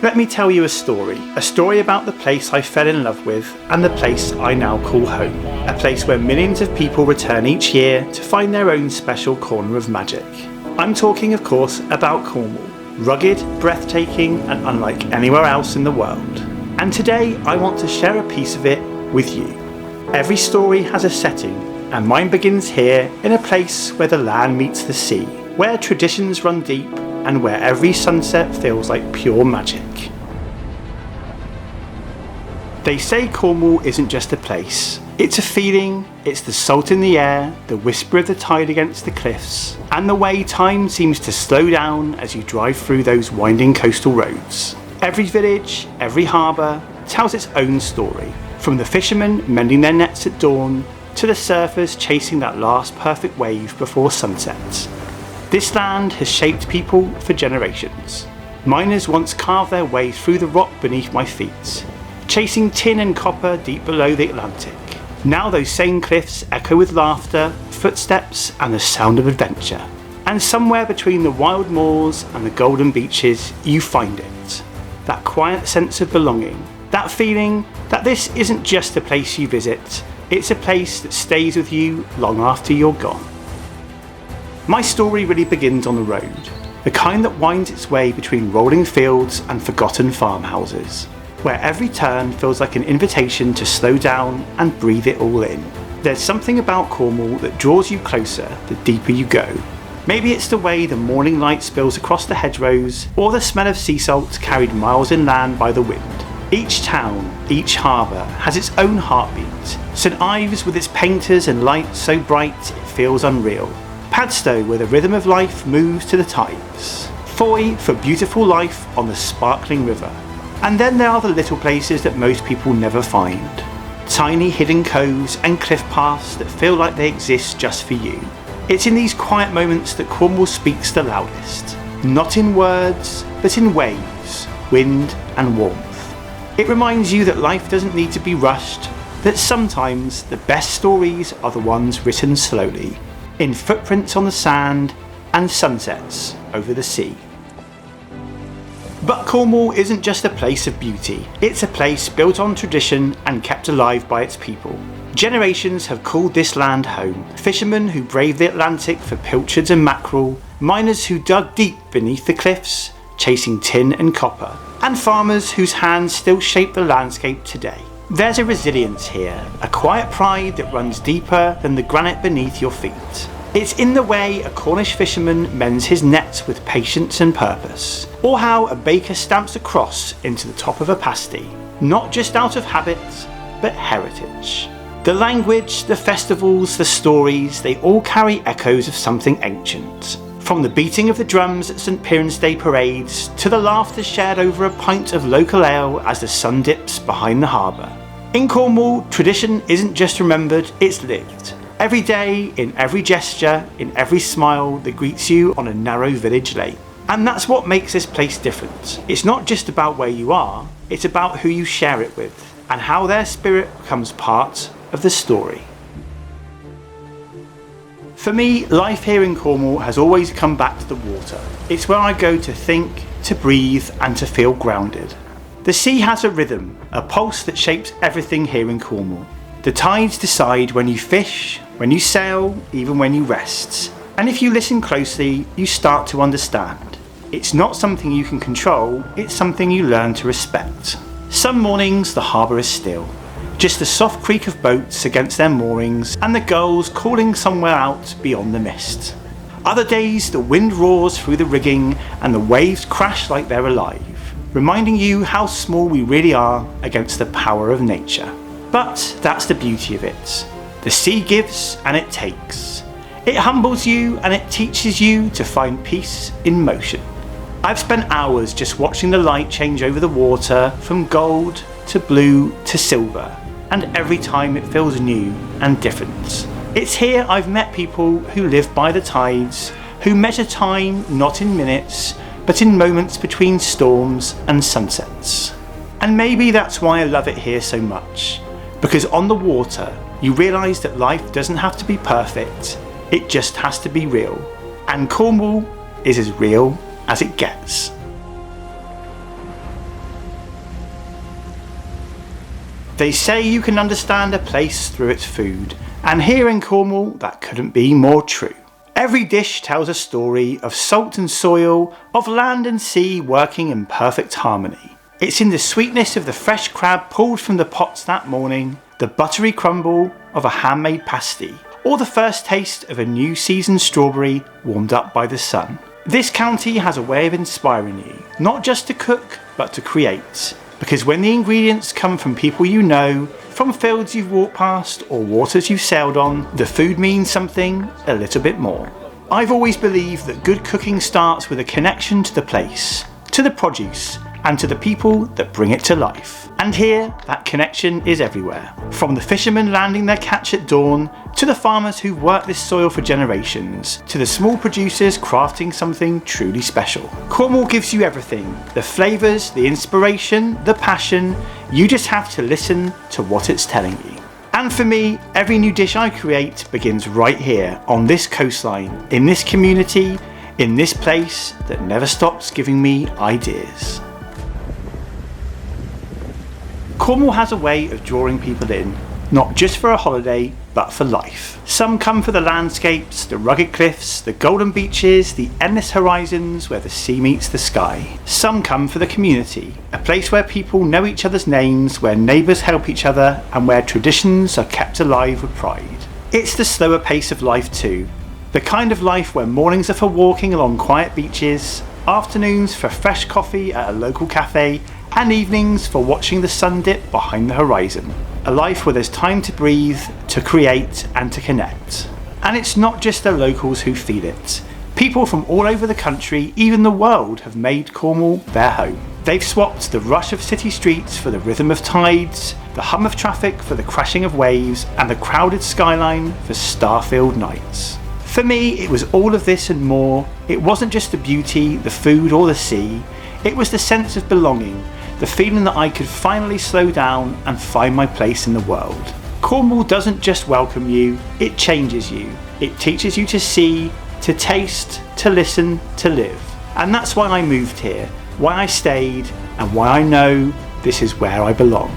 Let me tell you a story about the place I fell in love with and the place I now call home, a place where millions of people return each year to find their own special corner of magic. I'm talking, of course, about Cornwall, rugged, breathtaking, and unlike anywhere else in the world. And today I want to share a piece of it with you. Every story has a setting, and mine begins here in a place where the land meets the sea, where traditions run deep, and where every sunset feels like pure magic. They say Cornwall isn't just a place, it's a feeling. It's the salt in the air, the whisper of the tide against the cliffs, and the way time seems to slow down as you drive through those winding coastal roads. Every village, every harbour tells its own story, from the fishermen mending their nets at dawn to the surfers chasing that last perfect wave before sunset. This land has shaped people for generations. Miners once carved their way through the rock beneath my feet, chasing tin and copper deep below the Atlantic. Now those same cliffs echo with laughter, footsteps, and the sound of adventure. And somewhere between the wild moors and the golden beaches, you find it. That quiet sense of belonging, that feeling that this isn't just a place you visit, it's a place that stays with you long after you're gone. My story really begins on the road, the kind that winds its way between rolling fields and forgotten farmhouses, where every turn feels like an invitation to slow down and breathe it all in. There's something about Cornwall that draws you closer the deeper you go. Maybe it's the way the morning light spills across the hedgerows, or the smell of sea salt carried miles inland by the wind. Each town, each harbour has its own heartbeat. St Ives with its painters and lights so bright it feels unreal. Padstow where the rhythm of life moves to the tides. Foy for beautiful life on the sparkling river. And then there are the little places that most people never find. Tiny hidden coves and cliff paths that feel like they exist just for you. It's in these quiet moments that Cornwall speaks the loudest. Not in words, but in waves, wind and warmth. It reminds you that life doesn't need to be rushed, that sometimes the best stories are the ones written slowly, in footprints on the sand and sunsets over the sea. But Cornwall isn't just a place of beauty, it's a place built on tradition and kept alive by its people. Generations have called this land home. Fishermen who braved the Atlantic for pilchards and mackerel, miners who dug deep beneath the cliffs, chasing tin and copper, and farmers whose hands still shape the landscape today. There's a resilience here, a quiet pride that runs deeper than the granite beneath your feet. It's in the way a Cornish fisherman mends his nets with patience and purpose, or how a baker stamps a cross into the top of a pasty, not just out of habit, but heritage. The language, the festivals, the stories, they all carry echoes of something ancient. From the beating of the drums at St Piran's Day parades, to the laughter shared over a pint of local ale as the sun dips behind the harbour. In Cornwall, tradition isn't just remembered, it's lived. Every day, in every gesture, in every smile that greets you on a narrow village lane. And that's what makes this place different. It's not just about where you are, it's about who you share it with, and how their spirit becomes part of the story. For me, life here in Cornwall has always come back to the water. It's where I go to think, to breathe, and to feel grounded. The sea has a rhythm, a pulse that shapes everything here in Cornwall. The tides decide when you fish, when you sail, even when you rest. And if you listen closely, you start to understand. It's not something you can control, it's something you learn to respect. Some mornings the harbour is still. Just the soft creak of boats against their moorings and the gulls calling somewhere out beyond the mist. Other days the wind roars through the rigging and the waves crash like they're alive, reminding you how small we really are against the power of nature. But that's the beauty of it. The sea gives and it takes. It humbles you and it teaches you to find peace in motion. I've spent hours just watching the light change over the water from gold to blue to silver, and every time it feels new and different. It's here I've met people who live by the tides, who measure time not in minutes, but in moments between storms and sunsets. And maybe that's why I love it here so much, because on the water you realise that life doesn't have to be perfect, it just has to be real. And Cornwall is as real as it gets. They say you can understand a place through its food, and here in Cornwall that couldn't be more true. Every dish tells a story of salt and soil, of land and sea working in perfect harmony. It's in the sweetness of the fresh crab pulled from the pots that morning, the buttery crumble of a handmade pasty, or the first taste of a new seasoned strawberry warmed up by the sun. This county has a way of inspiring you, not just to cook, but to create. Because when the ingredients come from people you know, from fields you've walked past or waters you've sailed on, the food means something a little bit more. I've always believed that good cooking starts with a connection to the place, to the produce, and to the people that bring it to life. And here, that connection is everywhere. From the fishermen landing their catch at dawn, to the farmers who've worked this soil for generations, to the small producers crafting something truly special. Cornwall gives you everything. The flavours, the inspiration, the passion. You just have to listen to what it's telling you. And for me, every new dish I create begins right here, on this coastline, in this community, in this place that never stops giving me ideas. Cornwall has a way of drawing people in, not just for a holiday, but for life. Some come for the landscapes, the rugged cliffs, the golden beaches, the endless horizons where the sea meets the sky. Some come for the community, a place where people know each other's names, where neighbours help each other, and where traditions are kept alive with pride. It's the slower pace of life too, the kind of life where mornings are for walking along quiet beaches, afternoons for fresh coffee at a local cafe, and evenings for watching the sun dip behind the horizon. A life where there's time to breathe, to create, and to connect. And it's not just the locals who feel it. People from all over the country, even the world, have made Cornwall their home. They've swapped the rush of city streets for the rhythm of tides, the hum of traffic for the crashing of waves, and the crowded skyline for star-filled nights. For me, it was all of this and more. It wasn't just the beauty, the food, or the sea. It was the sense of belonging, the feeling that I could finally slow down and find my place in the world. Cornwall doesn't just welcome you, it changes you. It teaches you to see, to taste, to listen, to live. And that's why I moved here, why I stayed, and why I know this is where I belong.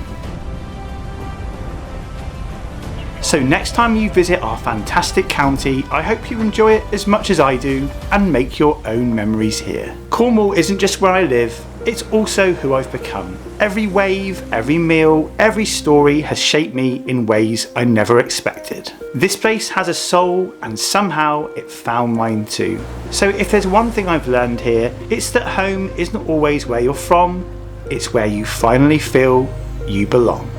So next time you visit our fantastic county, I hope you enjoy it as much as I do and make your own memories here. Cornwall isn't just where I live, it's also who I've become. Every wave, every meal, every story has shaped me in ways I never expected. This place has a soul and somehow it found mine too. So if there's one thing I've learned here, it's that home isn't always where you're from, it's where you finally feel you belong.